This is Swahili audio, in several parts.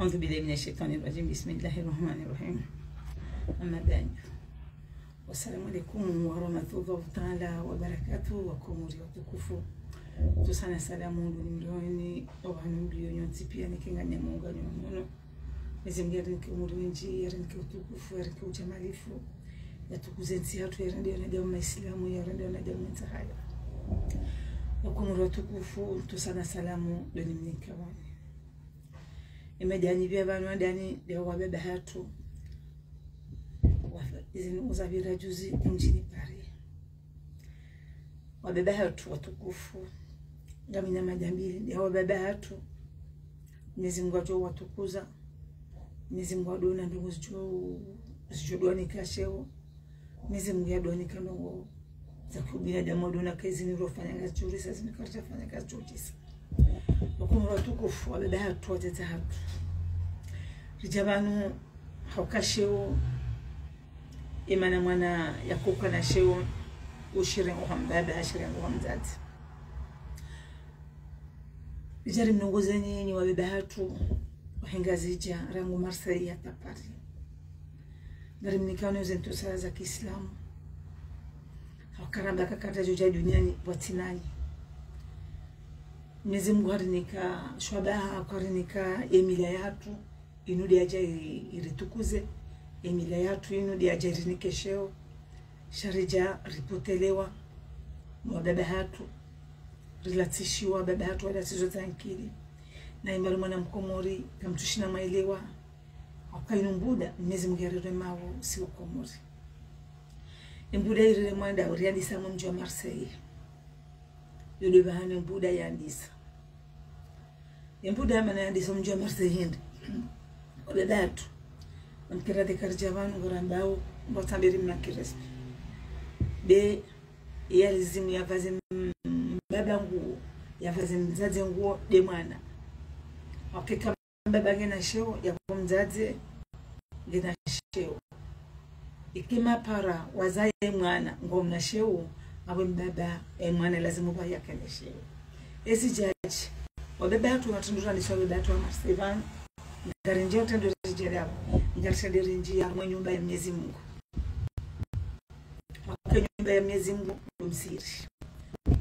أعوذ بالله من الشيطان الرجيم. بسم الله الرحمن الرحيم. أما بعد، والسلام عليكم ورحمة الله تعالى وبركاته. وكموري وتكفو tusana salamu ndimlioni obanu mlioni tipia nikinganya Mungu nyono ezimgeri nkimuri wenji yarinki utukufu yarinki ujamalifu yatukuzenzi hatu yarende na jamaa Islamu yarende na jamaa mtahaya wakumuri watukufu tusana salamu ndimnikawani imejani bya banu ndani leo wabeba hatu izini uzavira juzi mjini Paris wabeba hatu watukufu ngamina majambili ndio baba hatu Mwenyezi Mungu ajo watukuza Mwenyezi Mungu adona ndugu zichodwani kasheo Mwenyezi Mungu adoni kano za kubinadamu adona kazi nilofanya kazi churi sasa nikarata fanya kazi churi wakumuri watukufu wabeba hatu wateta hatu rijabanu haukasheo imana mwana yakuka na sheo ushirengo hambaba ashirengo hamzati Ijari mnongozeni ni wabeba hatu wahengazija rangu Marseille ya Paris. Ngari mnikano uzentu sala za Kiislamu. Hawakaramba kakata joja duniani watinani. Mwenyezi Mungu harinika shwabaha harinika emila yatu inudi aja iritukuze emila yatu inudi aja irinike sheo sharija ripotelewa wabeba hatu rilatishiwa baba hatu wala tizo tankili na imbalu mwana mkomori kamtushina mailewa wakainu mbuda Mwenyezi Mungu yarere mawo si ukomori mbuda irere mwanda uriandisa mji wa Marseille yule bahani mbuda yandisa mbuda mana yandisa mji wa Marseille hindi baba hatu mkira de karjavanu ngorambao mbotambiri mnakirespi be yalizimu ya vazi baba nguo yavaze mzazi nguo de mwana wakika baba ngena sheo ya kumzazi ngena sheo ikima para wazaye mwana ngomna sheo awe mbaba mwana lazima ba yakene sheo esi jaji wababa hatu watundura ni sawa baba wa Marseille ngarinje utendo rijera ngarishadiri njia mwe nyumba ya Mwenyezi Mungu nyumba ya Mwenyezi Mungu msiri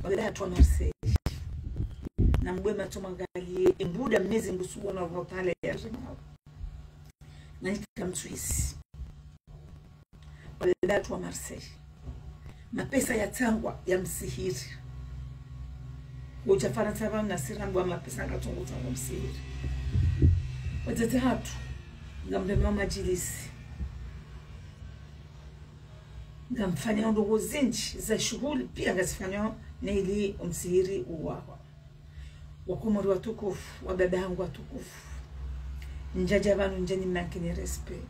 wabeba hatu wa Marseille na mbwema tumangalie mbuda Mwenyezi Mungu subhanahu wa ta'ala ya jamaa na nikamtwisi wabeba hatu wa Marseille mapesa ya tangwa ya msihiri uchafara tabamu na sirambu wa mapesa ngatungu tangu msihiri wazete hatu ngambema majilisi ngamfanya ndogo zinji za shughuli pia ngazifanya na ili umsihiri uwawa wakumuri watukufu wababa hangu watukufu njaja banu njani mnankini respect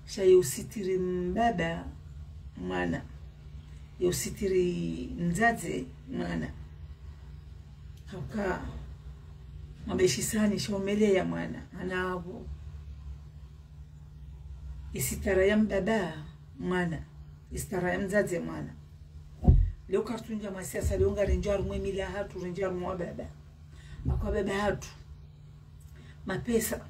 shaye usitiri mbaba mwana ya usitiri mzazi mwana hauka mabeshisani shomele ya mwana anabu isitara ya mbaba mwana istara ya mzazi mwana leo kartunja masiasa leo ngarenjaru mwe mila hatu renjaru mwa baba akwa baba hatu mapesa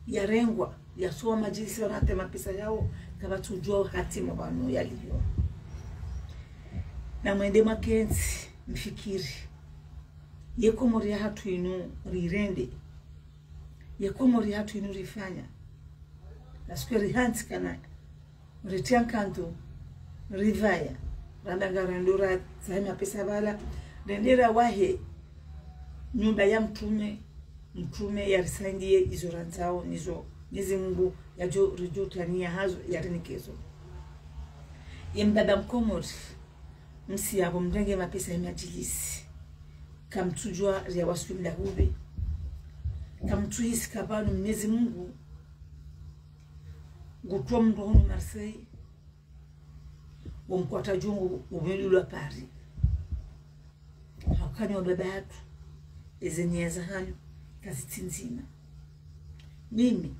ya rengwa ya soa majilisi wanate mapesa yao kama tujua hatima banu yaliyo na mwende makenzi mfikiri yekomori ya hatu inu rirende yekomori ya hatu inu rifanya la skweri hansi kana ritiankanto rivaya randa garandura zahima pesa bala rendera wahe nyumba ya mtume ya risandie izoranzao nizo Mwenyezi Mungu yajo rijutania hazo yarinikezo yembada mkomori msi yabo mdenge mapesa ya majilisi kamtujua ya waswimla hube kamtuhisi kabanu Mwenyezi Mungu gutwa mdono Marseille wamkwata jungu ubelula Paris hakani wababa hatu ezenia za hanyu kazi nzima mimi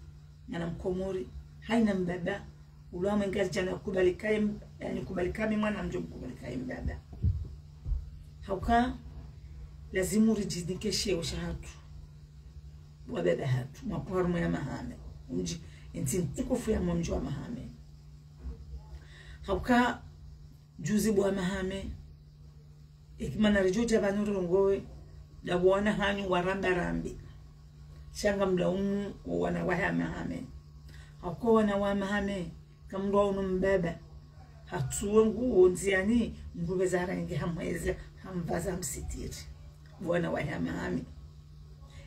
na mkomori haina mbaba ulama ngazi jana kubalikaye yani kubalikami mwana mjo kubalikaye mbaba hauka lazimu rijidike sheo shahatu wabebe hatu mwaparumu ya Mahame mji inti ntukufu ya mji wa Mahame. Hauka juzi bwa Mahame ikimana rijoja banuru ngowe da bwana hanyu waramba rambi shanga mlaumu wana wa Mahame. Hauka wana wa Mahame kamro unu mbebe hatuwe nguo nziani ngube zarangi hamweze hamvaza msitiri bwana wa Mahame.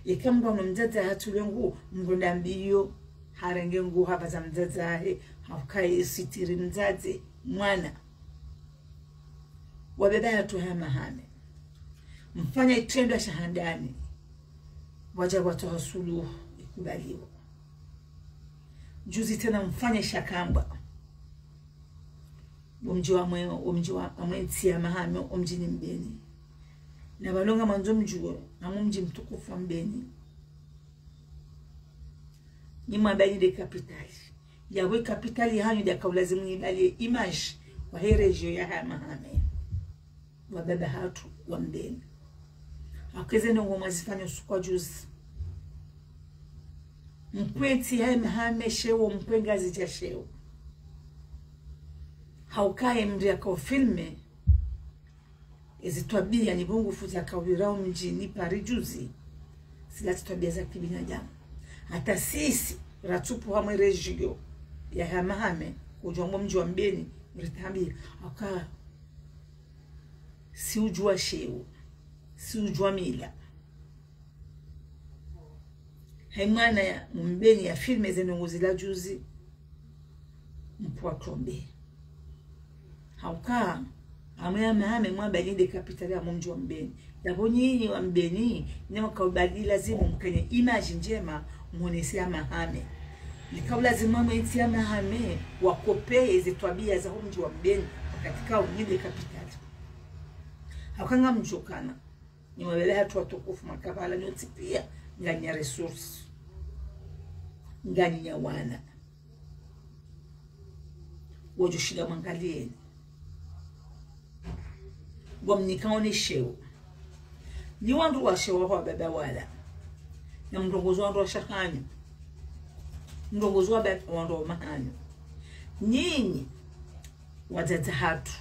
Ikambo mdada hatulengu mgunda mbiyo harenge ngu hapa za mdada he haukai sitiri mdade mwana wabeba hatu Mahame mfanya itendo ya shahandani waja watu hasulu ikubaliwa juzi tena mfanya shakamba umji wa mwenzi ya Mahame umjini Mbeni na balonga manzo mjuo na mji mtukufu Mbeni ni mabani de capitali yawe capitali hanyu de kaulazimu ni bali image wa he region ya Mahame wa baba hatu wa Mbeni akeze no ngomazifanya sukwa juzi mkweti ya Mahame shewo mpwengazi ja shewo haukaye mria kwa filme ezitwabia ni bongo fuza kawirao mjini Paris juzi sila twabia za kibinadamu hata sisi ratupu hamwe regio ya Mahame kujombo mji wa Mbeni mritambi aka si ujua sheu si ujua mila haimana ya Mbeni ya filme zenongozila juzi mpwa Klombe hauka amwe Mahame mwabali de kapitali ya mji wa Mbeni yabo nyinyi wa Mbeni ni makabali lazima mkenye image njema muonese ya Mahame nikao lazima mwiti ya Mahame wakopee zitwabia za mji wa Mbeni katika unide kapitali hakanga mjokana ni wabele hatu watukufu makabala nyoti pia ngani ya resource ngani ya wana wajoshida mangalieni wamnikaone sheo ni wandu wa sheo wa baba wala na mndongozo wandu wa shahanyu mndongozo wa baba wandu wa Mahanyu nyinyi wazata hatu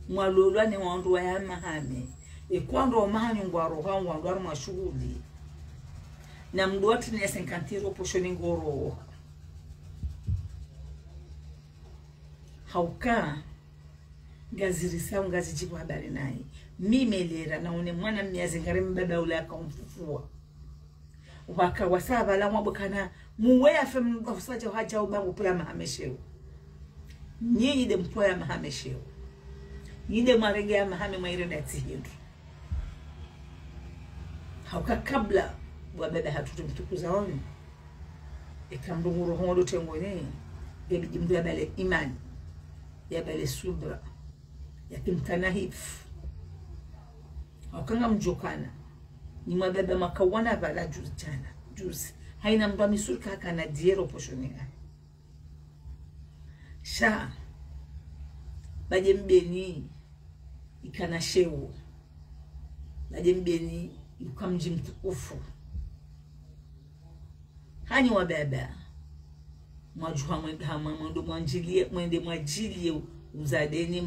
mwalolwa ni wandu wa ya Mahame ekwandu wa Mahanyu ngwaro wandu wa mashughuli na mduati ni 50 poshoni ngoro hauka ngazirisa ngazijibu habari naye mimelera naone mwana mmiazi ngare mbaba ule akamfufua waka wasaba la mwabukana muwe afe mbafusaja haja ubangu pula Mahame sheo nyinyi de mpwa ya Mahame sheo nyinyi de marenge ya Mahame mwaire dati hindu hauka kabla wababa hatutu mtukuza wanyu ikamdunguru hongo tengone gebi jimdu ya bale imani ya bale subra ya kimtanahif wakanga mjokana ni mwababa makawana bala juzi haina mba misulka haka na diero poshoninga sha baje Mbeni ikana shewo baje Mbeni yukamji mtukufu hani wababa mwajuha mwendo mwende mwajilie uzadeni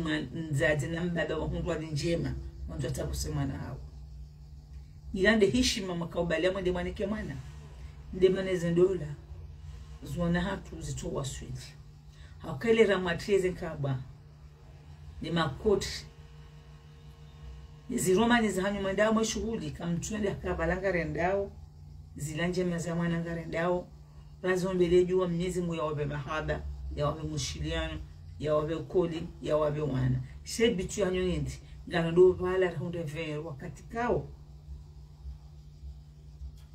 mzade na mbaba wa hundu wa njema mwanzo atakusema na hao ilande heshima makaubali mwende mwaneke mwana nde maneze ndola zuona hatu zito waswidi hakele ramatrieze nkaba ni makoti ziromani za hanyu mwendao mweshuhuli kamtuende akabalanga rendao zilanje mazamwana ngarendao razombele juwa mnyezi mwe ya wabe mahaba ya wabe mushiliano ya wabe koli ya wabe wana shebitu ya nyonindi ngana do vala rahunde vere wakati kao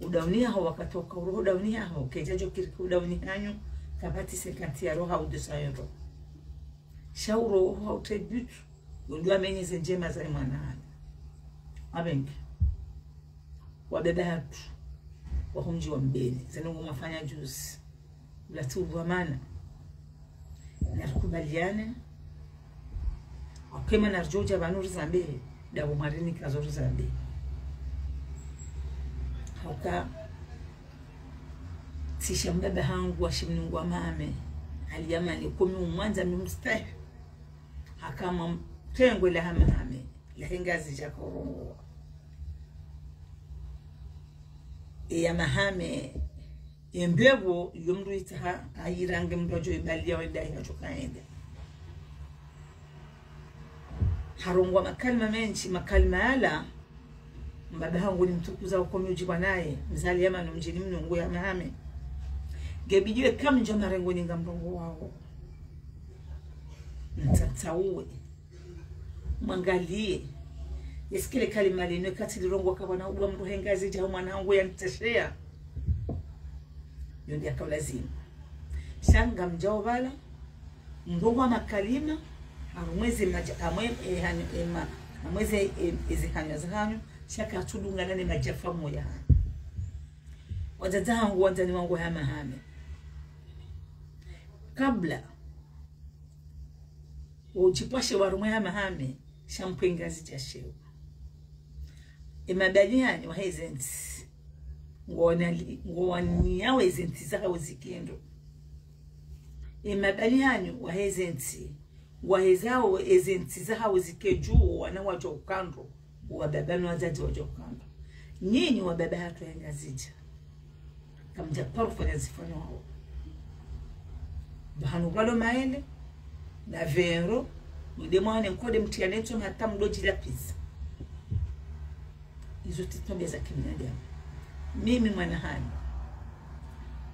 udaunia hao wakatoka udaunia hao kejajo kiriki udaunia hanyu kabati sekanti ya roha udusayoro shauro hao tebitu undua menyeze njema za imana hana abengi wabebe hatu wahumji wa Mbeni zanungu mafanya juzi ulatubu wa mana narukubaliane wakema narjoja banuri zambe dabu marini kazori zambe hauka tisha mbaba hangu ashimnungwa mame aliyamani kumi umwanza mimstahi hakama tengwe la hamame la hengazi jakorongo ya mahame embebo yomru itaha ayirange mdojo ibalia wenda inachokaende harongwa makalima menshi makalima yala mbaba hangu ni mtukuza ukomi ujibwa naye mzali yama mjini mnungu ya mahame gebijwe kama njo marengo ninga mrongo wao mtatauwe mwangalie yesikile kalima lino kati lirongo kwa na ubwa mru hengazi jahu mwanangu ya nitashea yondi akawlazimu shanga mjao bala mrongo makalima amwezi amwezi ezihanya zahanyo shaka atudunga nane majafa moya wazaza hangu wanzani wangu hama hame kabla uchipashe warumwe hama hame shampwengazi jasheo imadaliani wa hezenti ngwani yawe ezenti zaka uzikendo imadaliani wa hezenti wahezao ezenti zaka uzikeju wana wajo ukando wababanu wazazi wajo ukando nyini wababa hatu ya ngazija kamja parufu ya zifanya wao bahanu galo maele na vero mdemwane mkode mtianeto hata mdoji la pizza hizo titombe za kibinadamu mimi mwana hani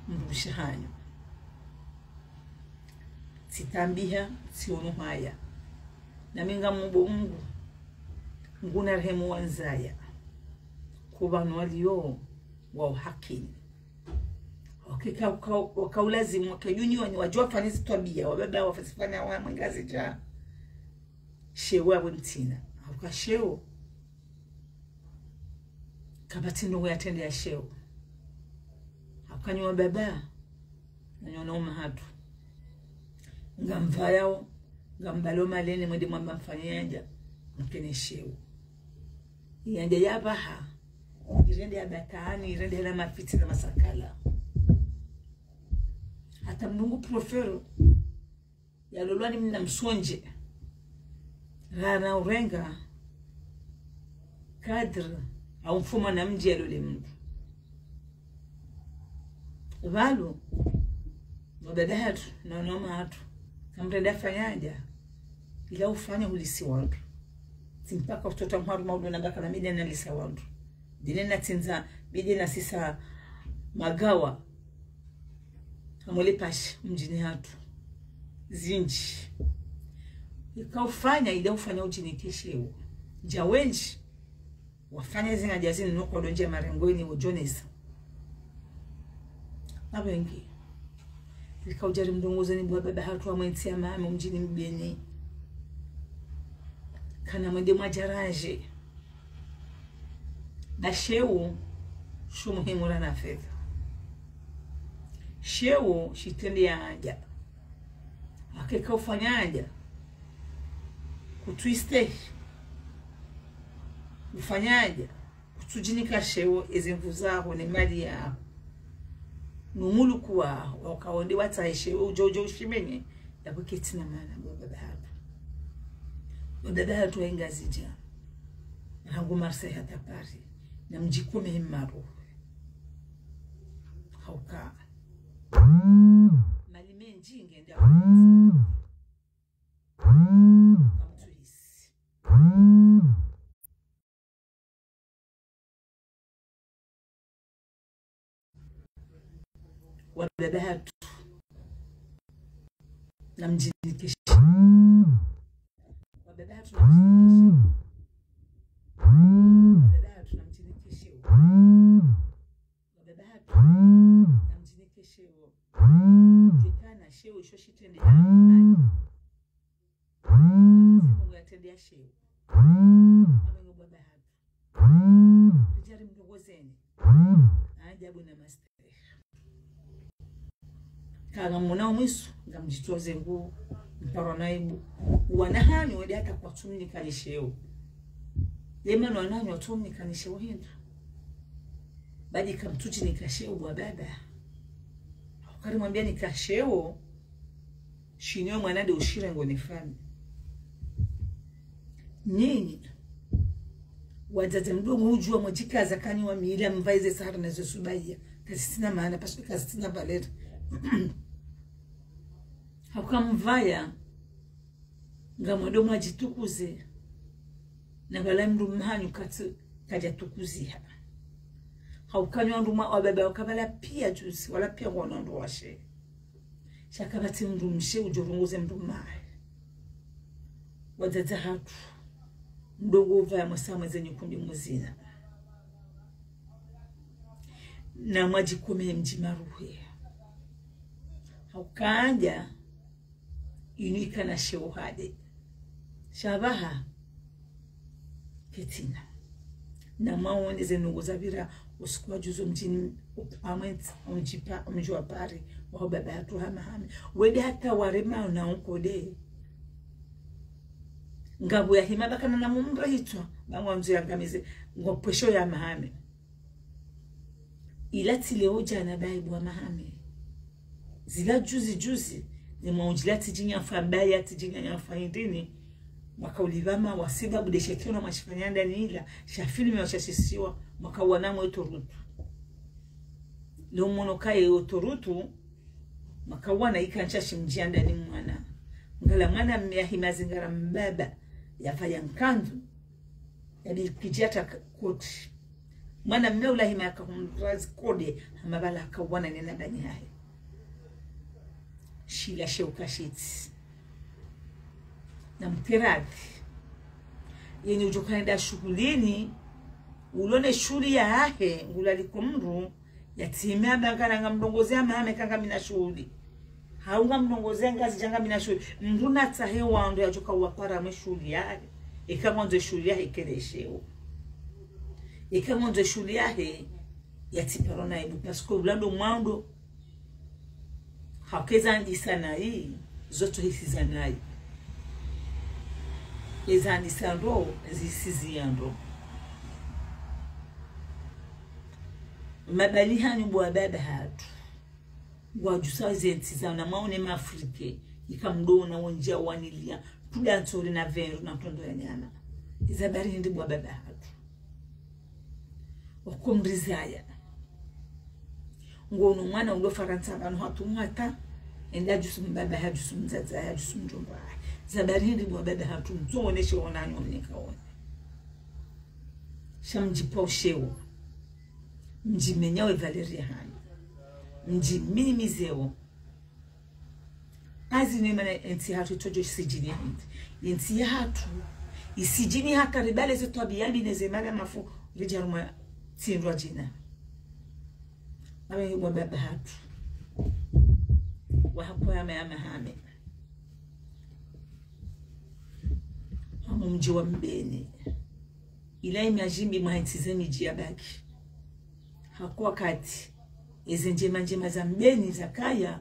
mrusha hanyo sitambiha sionu haya na minga mbo mungu nguna rehemu wanzaya kubanu waliyo wa uhakini wakaulazimu wakayuni wajua fanizi tabia wababa wafasifanya wa mwangazi ja shewa wemtina hauka sheo kabati nungu ya tende ya sheo haukani wababa na nyonoma hatu ngamva yao ngambalo malene mwede mwamba mfanyaja mkene sheo yande ya baha irende ya batani irende ya mafiti na masakala hata mnungu profero ya lolwani mna msonje rana urenga kadri au mfuma na mji ya lole mndu valo wababa hatu na wanoma hatu kamrenda fanyaja ila ufanya ulisi wandu simpaka utoto mharu maudu na baka na mide na lisa wandu dinena tinza bide na sisa magawa amole pashi mjini hatu zinji ikaufanya ila ufanya ujinikeshewo jawenji wafanya zinga jazini nuko donje marengweni ujonesa abengi ikaujari mdongozo ni baba hatu wa mwenti ya mame mjini mbeni kana mwende mwajaraje na shewu shu muhimu na fedha shewu shitendi ya anja akeka ufanya anja kutwiste ufanya anja kutujinika shewu ezimvuzaho ni mali ya numulu kuwa wakaonde wata shewu ujojo ushimenye ya kuketina mana baba hatu wadada hatu wa ingazija hangu marse hata pari na mjikume himaru hauka malime njinge ndia kamtuisi wadada hatu na mjinikesha wadada hatu na mjinikesha wadada hatu na mjinikesha jikana shewo shoshi tende ya mungu ya tende ya shewo abengo wadada hatu rijari mdogo zeni ajabu na master kaga muna mwisu ngamjitoze ngu mparo naibu wanahani wadi hata kwa tumni kanisheo lemano wanahani watumni kanisheo hindu badi kamtuchi nikasheo wa baba Ukarimwambia nikasheo shinyo mwanade ushira ngone fami. Nyinyi wazazi mdogo hujua mwajikaza kani wa miila mvaize sahara na zosubaya. Kazi sina maana paswe kazi sina balera. Hakamvaya nga mwado mwajitukuze na wala mdu mhanyu kaja tukuziha. Haukanywa nduma wababa wakabala pia juzi wala pia wanandu washe. Shakabati mdu mshe ujurunguze mdu mahe. Wazaza hatu mdogo uvaya mwasama zenye kundi muzina. Na mwajikume mjimaruhe. Haukanja inuika na sheuhade. Shabaha ketina. Na maoneze nunguza vira usikuwa juzo mjini upamwezi mjua pari wa baba hatu hamahame. Wede hata warema na unkode. Ngabu ya hima bakana na mumbra hitwa. Bangwa mzu ya ngamize ngopesho ya mahame. Ilati leo jana baibu wa mahame. Zila juzi ni maunjilati jinya fambaya tijinya ya faindini. Wakaulivama wasiba budeshekio na mashifanyanda ni ila shafilme wa shasisiwa wakawanamo etorutu. Leo monokaye otorutu wakawana ikanchashi mjianda ni mwana. Ngala mwana mmiahi zingara mbaba ya faya nkandu ya bilkijata koti. Mwana mmeula hima ya kahumrazi kode hamabala kawana nina dani hae. Shila sheuka shiti. Na mkiradi yenye ujokaenda shughulini ulone shuli ya hahe ngulaliko mru yatimea bangana nga mdongozea mahame kanga mina shughuli haunga mdongozea ngazi janga mina shughuli mruna tahe wando ya joka wapara mwe shuli yahe ika mwanzo shuli yahe kelesheo ika mwanzo shuli yahe yatiparona ibu pasko ulando mwando hakeza ndi sana hii zoto hisi zanai ezani sando zisiziando mabali hanyu bwa baba hatu wajusa zentiza na maone mafrike ikamdona wonjia wanilia tuda ntori na venru na tondo ya nyama izabari hindi bwa baba hatu wakumrizaya ngono mwana ulo faransa banu hatu mwata enda jusu mbaba hatu jusu mzaza hatu jusu mjomba zabari hindi bwa baba hatu mtuoneshe wananyo mnikaone shamjipa ushewo mjimenyawe Valeria hani mjiminimizeo azi nemana enti hatu tojo isijini hindi enti hatu isijini haka ribale zetu abiyambi nezemara mafu lijaruma tindwa jina awe bwa baba hatu wahapo ya hame mji wa Mbeni ila imajimbi mwaitize miji ya baki hakuwa kati izi njema za Mbeni za kaya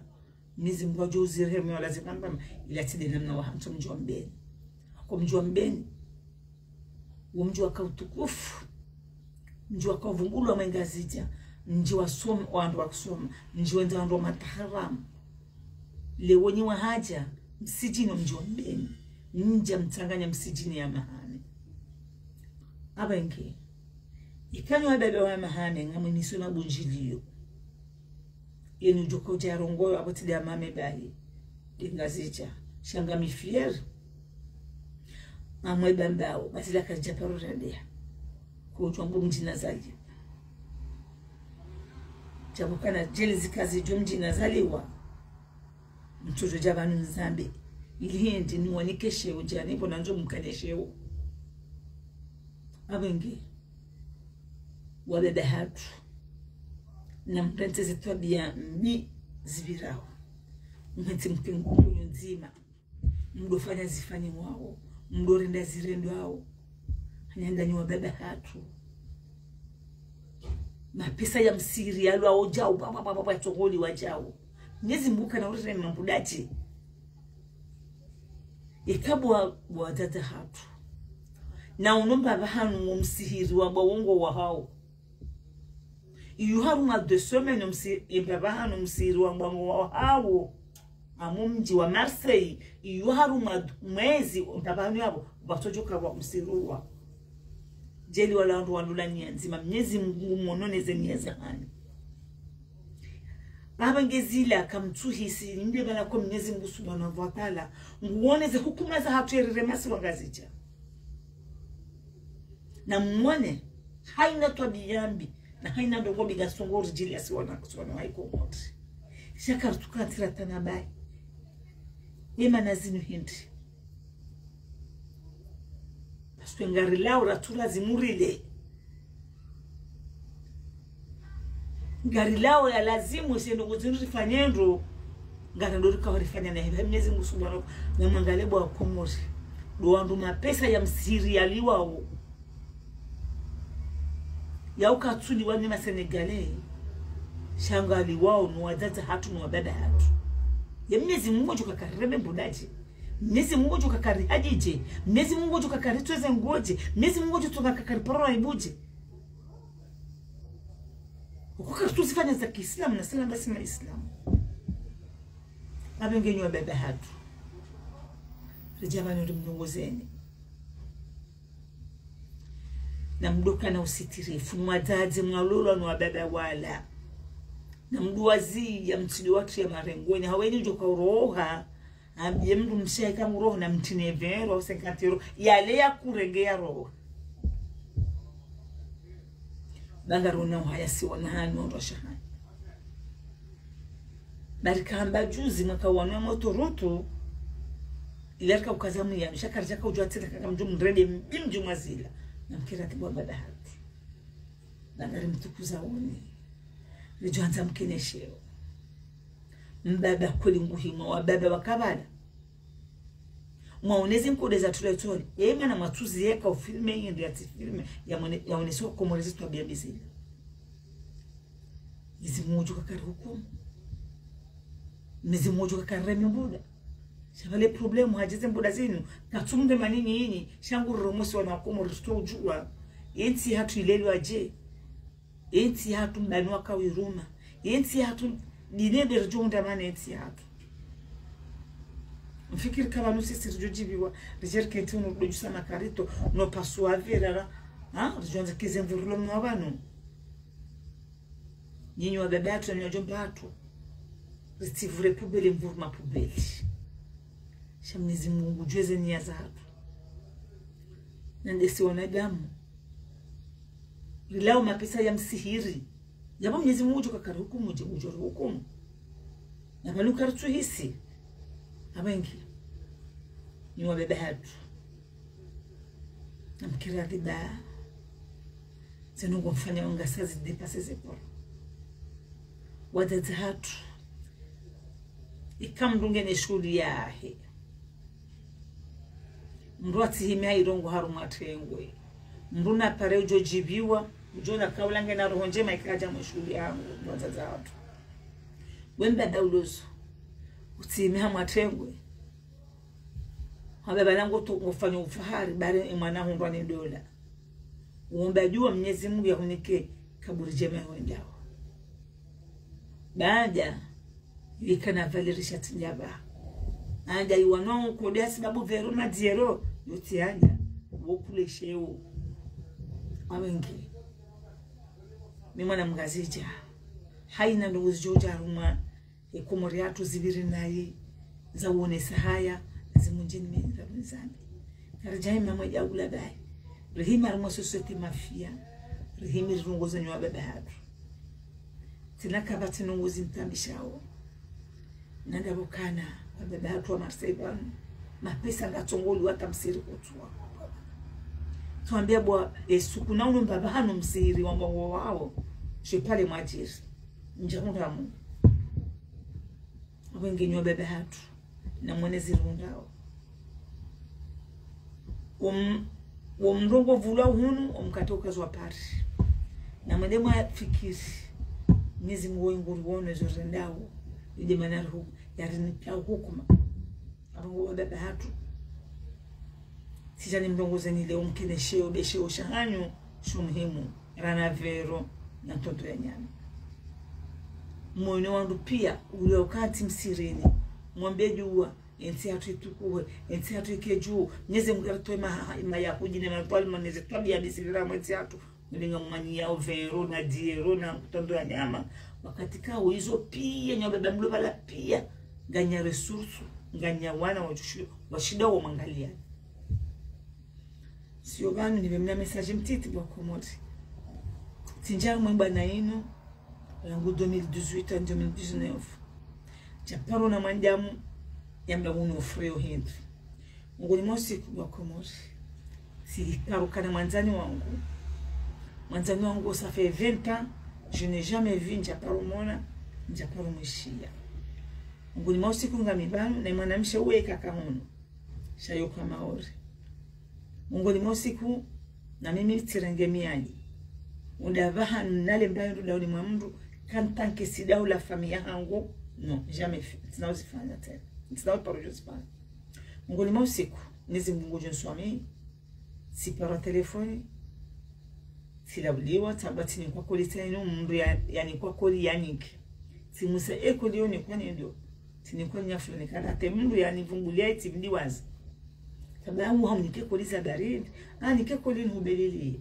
nizi mwajo uzirehemu wala zikambama ila tide namna wahanto mji wa Mbeni hakuwa mji wa Mbeni mji wa kautukufu mji wa kauvungulu wa mengazija mji wa soma wandu wa kusoma mji wenda wandu wa mataharamu lewenye wa haja msijini mji wa Mbeni nja mtanganya msijini ya mahame abengi ikanywa bebe wa mahame ngamwinisu na bunjiliyo yenu ujoko jarongoyo abotili ya mame bayi dingazicha shanga mifier amwe bambao batila kajaparu radia kuchwangu mjina zaji chabukana jeli zikazi jumjina zaliwa mtoto jabanu nzambe ili hindi ni wanikeshe ujani mbona njo mkaneshe abengi wabebe hatu na mprente zetu abia mi zibirao mwenti mpengu nzima mdofanya zifani wao mdorenda zirendo wao hanyanda ni wabebe hatu mapesa ya msiri yalu ao jao baba togoli wajao nyezi mbuka na urere mambudaji ikabwa wadada hatu na unomba bahanu msihiri wa bawongo wa hao iyo haruma 2 semaines imbaba hano msiri wa mbango wa hawo amumji wa Marseille iyo haruma mwezi utabanu yabo batojoka kwa msiruwa jeli wala ndo wandula nyanzima mnyezi Mungu mononeze nyeze hani baba ngezila kamtsuhisi ninde bana ko mnyezi Mungu subhanahu wa ta'ala nguoneze hukuma za hatu yeremasi wangazija na muone haina twabiyambi na haina ndogo bigasongori jili asiwana kuswana haiko moto shakar tukatira tanabai yema nazinu hindi paswe ngari laura tula zimurile ngari lao ya lazimu siendo kuzinu rifanyendo ngari ndo rikawa rifanya na hiva mnyezi musubano na mwangalebo wa komori doandu mapesa ya msiri ya liwa ya ukatsuli wani masenegale shangali wao nuwadata hatu nuwabada hatu ya mnyezi Mungu jukakarebe mbudaji mnyezi Mungu jukakari hajije mnyezi Mungu jukakari tuweze ngoje mnyezi Mungu jukakari parora ibuje ukukari tuzifanya za kiislamu na salamu basi na islamu abengenyu wabada hatu rejabani ulimnungozeni na mdoka na usitirifu mwadazi mwalolo na wababa wala na mduwazi ya mtili watu ya marengweni haweni ujoka uroha ya mdu mshaika uroha na mtinevero au senkatiro yale ya kuregea roho bangaruna uhaya siwa na hani ondosha hani barika hamba juzi maka wanua motoroto ilarika ukazamu ya mshakarjaka ujua tila kaka mjumu mrede mjumu wazila na mkira tibu wabada hatu na gari mtukuza woni lijuanza mkenesheo mbaba kweli nguhima wababa wakabala mwaonezi mkodeza tuletoni yema na matuzi yeka ufilme hindi ya tifilme ya unesuwa komorezi tuwabia bizila mizi mmoju kakari hukumu mizi mmoju kakari remi mbuda shabale problemu hajize mbuda zinu katumde manini yini shangu romosi wanawakomo risto ujua yenti hatu ilelu aje yenti hatu mbanua kawiruma yenti hatu dinebe rjonda mana yenti hatu mfikiri kama nusi sirjujibiwa rijerke ntunu kudojusa makarito no pasua virara rijonza kizemvurulo mwabanu nyinyi wa babatu na njomba hatu ritivure pubeli mvuruma pubeli Mwenyezi Mungu jueze nia za hatu nandesi wanadamu rilao mapesa ya msihiri yaba Mwenyezi Mungu jukakari hukumu ujoro hukumu na manuka rutu hisi abengi ni wabebe hatu na mkira riba zenungu mfanya ungasazi depase zeporo wadadzi hatu ikamdungene shuli yahe mruati himea irongo haru matengwe mruna pare ujo jibiwa ujo na kaulange na roho njema ikaja mshuli yangu wazazi watu wemba daulozo utimea matengwe hababa langu to kufanya ufahari bare mwana hundwa ni dola uomba jua Mwenyezi Mungu yakunike kaburi jema wendao baada yikana valerisha tijaba anda iwanao kodea sababu verona diero yote anja wokule sheo awengi mimwana mgazija haina ndo uzijoja ruma ekomori atu zibiri nayi za uonesa haya zimunjeni mwenza mzambi karajai mama ya ulabai rehima ruma sosoti mafia rehimi rungoza nywa baba hatu tinaka bati nunguzi mtambishao nanda bukana baba hatu wa Marseille mapesa ngatongoli watamsiri kutua tuambia bwa esuku na uno baba hanu msiri wambo wao je pale mwajiri njamunda mu wengenyo baba hatu na mwenezi rundao mrongo vula hunu omkatoka zwa pari na mwende mwa fikiri Mwenyezi Mungu nguri wone zorendao ide manaru yarinipia hukuma abongo baba hatu sijani mrongo zeni leo mkenesheo besheo shahanyo shumhimu rana vero na mtoto ya nyama. Moyo wangu pia ule wakati msirini mwambie jua ensi atu itukuwe ensi atu ikeju nyeze mgaratoe maya kujine mapali maneze tabia bisirira mwensi atu mlinga mwanyia overo na diero na mtoto ya nyama wakati kao hizo pia nyobeba mlubala pia ganya resursu ganya wana washida wa mangalia sio gani nimemna message mtiti kwa komodi tinjaro mwemba na ino yangu 2018 2019 chaparo na manjamu yamba uno freo hindu ngoni mosi kwa komodi silikaro kana mwanzani wangu ça fait 20 ans je n'ai jamais vu njaparo mona njaparo mwishia ngoni mosi kunga mibano na mwanamsha uwe kakamono shayo kama ore ngoni mosi ku na mimi tirenge miani undabaha nale mbayo ndaoni mwa mtu kan tanke sidau la familia yangu non jamais fait tunazifanya tena tunao parojo spana ngoni mosi ku nizi mungu jonswami si para telefoni sila uliwa tabati ni kwa koli tena mndu yani kwa koli yanike simusa ekoli yoni kwa ndio tinikuwa nyafula nikarate mndu yani vungulia iti mdiwazi kabla yangu haunike koli za baridi nike koli nubelili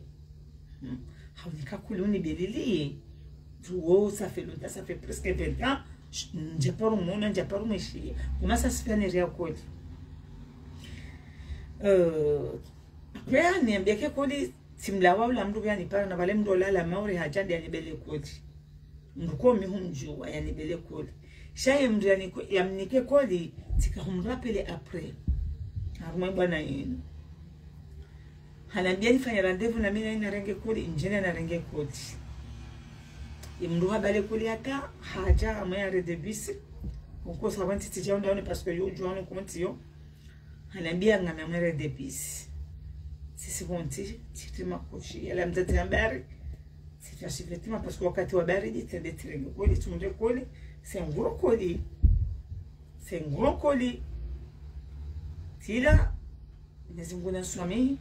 haunika koli unibelili tuo ça fait presque 20 ans njaparo mona njaparo meshia kuma ça se fait neria koli après niambia ke koli simlawa ula mndu yani para na vale mndu la mauri hajandi yani bele koli mndu ko mi humjua yani bele koli shaye mndu yani yamnike koli tika humrapele après arumwe bwana yenu hanambia nifanya rendezvous na mimi na renge koli injene na renge koli imndu habale koli ata haja amaya de bus onko sabanti tijao ndaone parce que yo joano kontio hanambia ngame amaya de bus sisi bonti titima koshi yala mzati ambari sitashi vetima parce que wakati wa baridi tende tirenge koli tumde koli c'est un gros colis tila nezinguna swami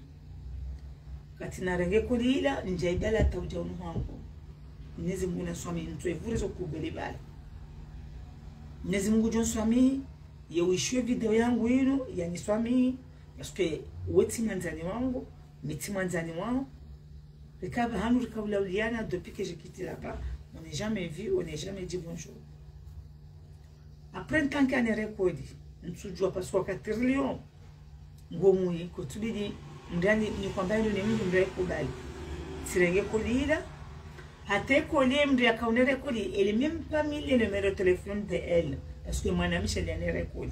katina renge koli ila njaidala tauja unuhangu nezinguna swami ntwevure zo kubele bala nezingu jon swami yewishwe video yangu ino yani swami parce que weti manzani wangu miti manzani wangu rekaba hanu rekabula uliana depuis que j'ai quitté là-bas on n'est jamais vu on n'est jamais dit bonjour après tant qu'on est recordé nsujua parce que 4 millions ngomu yiko tubidi ndani ni kwamba ndio ni mtu ndio kubali sirenge kolila hata koli mtu akaonere koli ele même pas mis le numéro de téléphone de elle parce que moi nami sheli ane record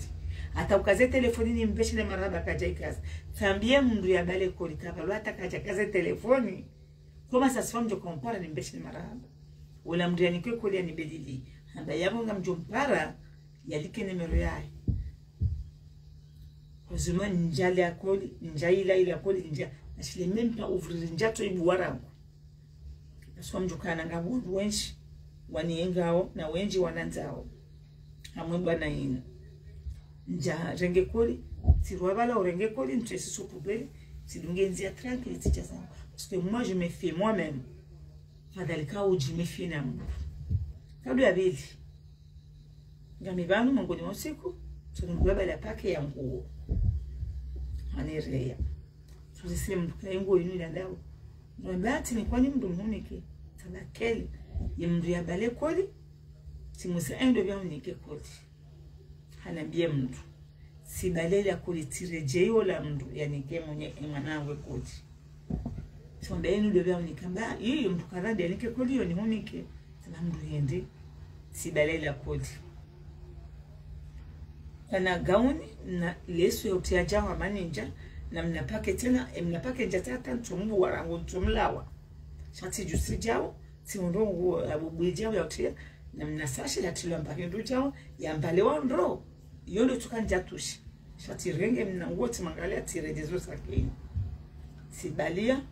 hata ukaze telefoni ni mbeshe na maraba kaja ikaza tambie mtu ya bale koli kabalo hata kaja kaze telefoni kama sasa famu jo compara ni mbeshe na maraba wala mtu yanike koli anibelili anda yabo ngamjompara yalike numero yae hozuma njali ya koli njaila ila koli nja ashile même pas ouvrir njato ibuwarangu parce que mjukana ngabu wenshi waniengao na wenji wananzao hamwe bwana yinu nja renge koli tirwabala orenge koli ntwesi sopubele tidungenzia tranquille tichaza parce que moi je me fais moi-même fadalika uji me fais na mtu kabla ya bili ngamibanu mongoni mosiku tunungweba la pake ya nguo anireya tuzisile mtu kwa nguo inu ila ndao mwambati ni kwani mdu mhunike tabakeli yimdu ya bale koli simusa endo vya unike koli hanambie mdu si bale la koli tirejeo la mdu yanike mwenye emanawe koli sonda enu vya unike mba hiyo mdu karade yanike koli yo ni mhunike tana mdu hindi si bale la koli kana gauni na lesu ya utiaja wa maninja na mnapake tena mnapake njatata ntumbu warangu ntumlawa shati jusi jao tiundongu abubijao ya utia na mnasashi la tilo mbahindu jao ya mbalewa ndro yondo tukanjatushi shati renge mnanguo timangalia tirejezo sakini sibalia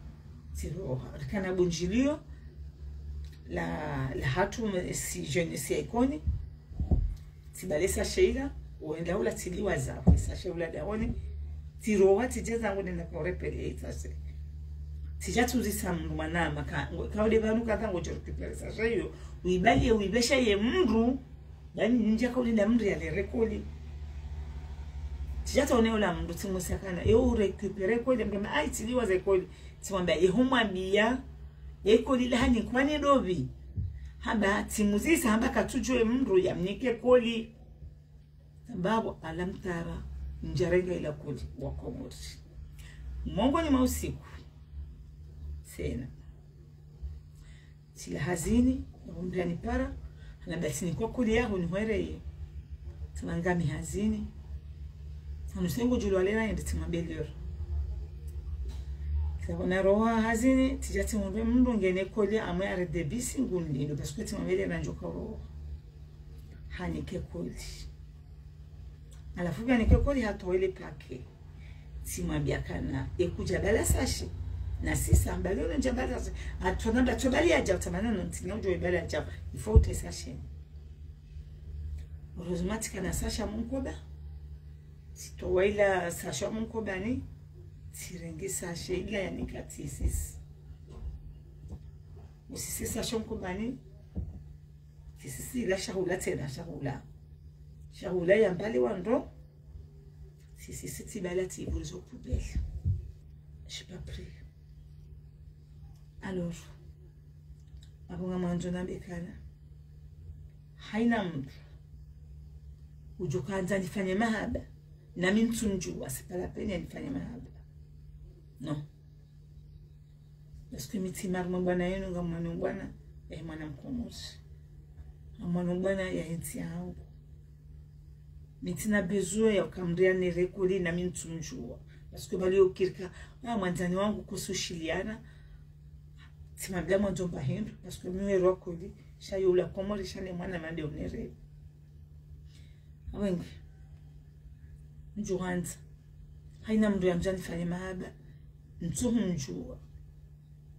tiroha kana bunjilio la hatu si jeune si ikoni sibalesa sheila uenda ula tiliwa zao sa sheila daoni tirowa tijeza ngo nina korepele itase tijatu zisamru manama kaule vanu katango chorukipere sasha hiyo uibali uibesha ye mru yani ninja kauli na mru yale rekodi tijatu oneola mru timusakana yo recupere kodi mkama aitiliwa za kodi timwambia ihumwambia yekodi lahani kwani dobi haba timuzisa haba katujwe mru ya mnike koli sababu alamtara njarenga ila kodi wakomori mongo ni mausiku sena sila hazini mbani para anabatini kwa kuli yako ni hwereye tumangami hazini anusengo julwalela yende timabelero kwa roha hazini tijati mbe ngene koli amwe aredebisi ngundi ndo parce que timabelero njoka roho hanike koli alafu bya koli hatoile plake timabia kana ekuja bala sashi na sisa mbali ona njabala atona tobali aja utamana ntinyo jo ibali aja ifo utesashe rozmatika na sasha munkoba sitowaila sasha munkoba ni tirenge sashe ila yani katisis usisi sasha munkoba ni kisisi la shahula tena shahula ya mbali wando sisi tibalati ibuzo poubelle j'ai pas pris. Alors, abonga manjona bekana haina mtu ujokaanza nifanye mahaba na mimi mtunjua sipala peni nifanye mahaba no parce que mitima bwana yenu ngamwana bwana mwana mkomozi mwana bwana ya enti yangu mitina besoin ya kamria ne rekoli na mimi mtunjua parce que bali ukirika mwanzani wangu kusushiliana timabla mwanzo bahindu parce que mwe rokoli shayo la komori shane mwana mande onere awengi njuanza haina mndu yamjani fanye mahaba ntuhunjua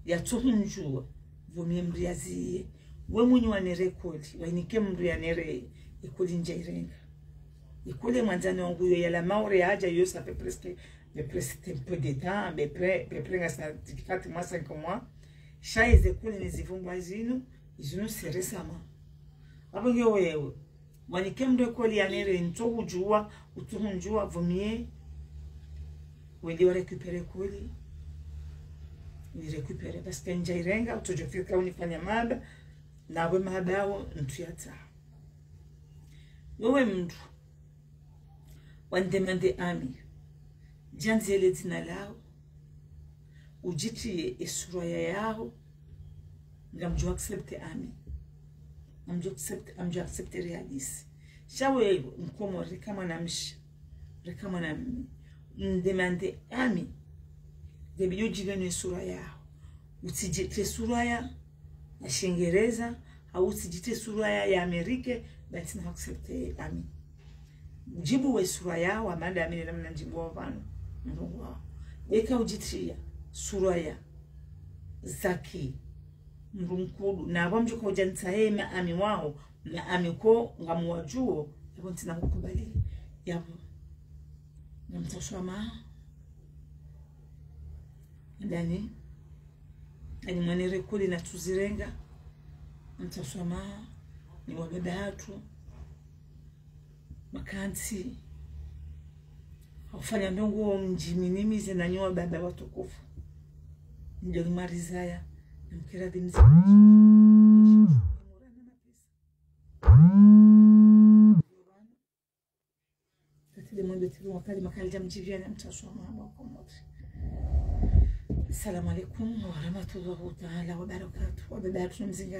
ya tuhunjua vumie mndu yaziye we munyu wanere koli wainike mndu yanere ikoli njairenga ikole mwanzani wangu yo yala maure haja yo ça fait presque un peu de temps près nga certificat moi 5 mois shaize kule nizivungwa zinu se récemment abonge wewe wanike mndu koli yanere ntuhujua utuhunjua vumie wende wa récupérer koli ni récupérer parce que njairenga utujofika unifanya mahaba na we mahaba yao ntuyata wewe mndu wandemande ami janzele dina lao ujitiye esuraya yao ngamju accepte ami amju accepte realisi shawe mkomo rekama namshi rekama na ndemande ami debiyo jigane suraya yao utijite suraya ya Shingereza au utijite suraya ya Amerike basi na accepte ami jibu we suraya wa manda amini namna njibu wa vanu mungu wao eka ujitria suraya zaki mrunkudu na wamju kwa ujanta hema ami wao na ami ko ngamuwajuo yabo ntina kukubali yabo na mtashwama ndani ani mwanere kuli na tuzirenga mtashwama ni wabebe hatu makanti ufanya ndongo mjiminimize na nyoa baba watukufu ndio marizaya mkira dimzi tatile mwende tilu wakali makali jamjivia na mtasoma wako mote. Assalamu alaikum wa rahmatullahi wa barakatuh wa baba tunamzinga